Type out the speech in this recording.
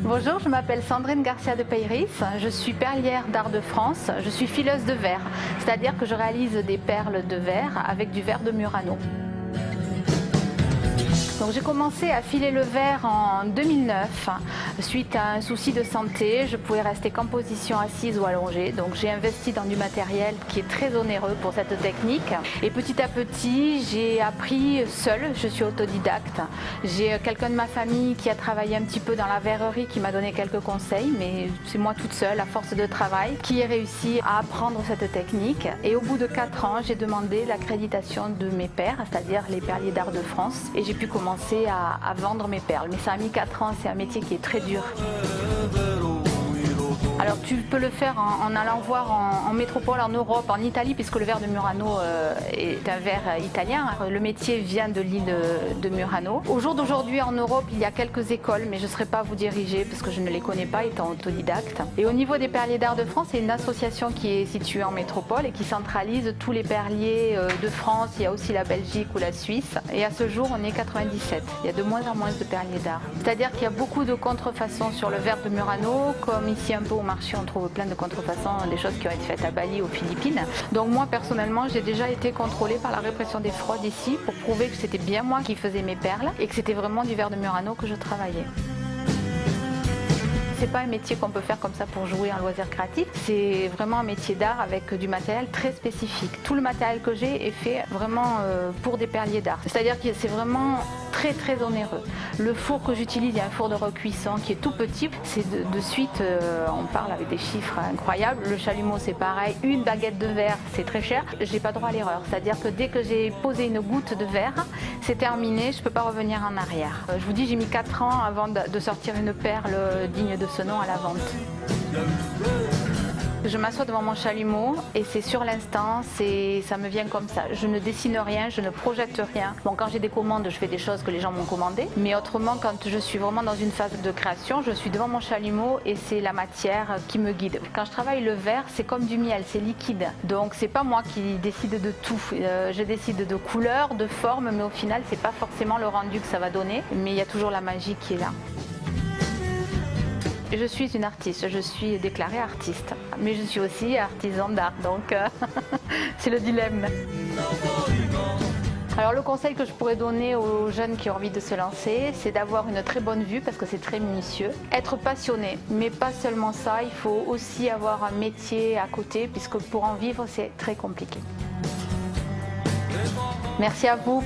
Bonjour, je m'appelle Sandrine Garcia de Peyris, je suis perlière d'Art de France, je suis fileuse de verre, c'est-à-dire que je réalise des perles de verre avec du verre de Murano. Donc j'ai commencé à filer le verre en 2009. Suite à un souci de santé, je pouvais rester qu'en position assise ou allongée. Donc j'ai investi dans du matériel qui est très onéreux pour cette technique. Et petit à petit, j'ai appris seule, je suis autodidacte. J'ai quelqu'un de ma famille qui a travaillé un petit peu dans la verrerie qui m'a donné quelques conseils, mais c'est moi toute seule, à force de travail, qui ai réussi à apprendre cette technique. Et au bout de 4 ans, j'ai demandé l'accréditation de mes pairs, c'est-à-dire les perliers d'Art de France. Et j'ai pu commencer à vendre mes perles. Mais ça a mis 4 ans, c'est un métier qui est très dur. Alors tu peux le faire en allant voir en métropole, en Europe, en Italie, puisque le verre de Murano est un verre italien. Le métier vient de l'île de Murano. Au jour d'aujourd'hui, en Europe, il y a quelques écoles, mais je ne saurais pas vous diriger parce que je ne les connais pas étant autodidacte. Et au niveau des perliers d'Art de France, c'est une association qui est située en métropole et qui centralise tous les perliers de France. Il y a aussi la Belgique ou la Suisse. Et à ce jour, on est 97. Il y a de moins en moins de perliers d'art. C'est-à-dire qu'il y a beaucoup de contrefaçons sur le verre de Murano, comme ici un peu au marché, on trouve plein de contrefaçons, des choses qui ont été faites à Bali, aux Philippines. Donc moi, personnellement, j'ai déjà été contrôlée par la répression des fraudes ici pour prouver que c'était bien moi qui faisais mes perles et que c'était vraiment du verre de Murano que je travaillais. C'est pas un métier qu'on peut faire comme ça pour jouer en loisir créatif, c'est vraiment un métier d'art avec du matériel très spécifique. Tout le matériel que j'ai est fait vraiment pour des perliers d'art. C'est-à-dire que c'est vraiment très onéreux. Le four que j'utilise, il y a un four de recuisson qui est tout petit. C'est de suite, on parle avec des chiffres incroyables. Le chalumeau, c'est pareil. Une baguette de verre, c'est très cher. J'ai pas droit à l'erreur. C'est-à-dire que dès que j'ai posé une goutte de verre, c'est terminé. Je peux pas revenir en arrière. Je vous dis, j'ai mis 4 ans avant de sortir une perle digne de ce nom à la vente. Je m'assois devant mon chalumeau et c'est sur l'instant, ça me vient comme ça. Je ne dessine rien, je ne projette rien. Bon, quand j'ai des commandes, je fais des choses que les gens m'ont commandées. Mais autrement, quand je suis vraiment dans une phase de création, je suis devant mon chalumeau et c'est la matière qui me guide. Quand je travaille le verre, c'est comme du miel, c'est liquide. Donc c'est pas moi qui décide de tout. Je décide de couleur, de forme, mais au final, c'est pas forcément le rendu que ça va donner. Mais il y a toujours la magie qui est là. Je suis une artiste, je suis déclarée artiste, mais je suis aussi artisan d'art, donc c'est le dilemme. Alors le conseil que je pourrais donner aux jeunes qui ont envie de se lancer, c'est d'avoir une très bonne vue parce que c'est très minutieux. Être passionné, mais pas seulement ça, il faut aussi avoir un métier à côté puisque pour en vivre c'est très compliqué. Merci à vous.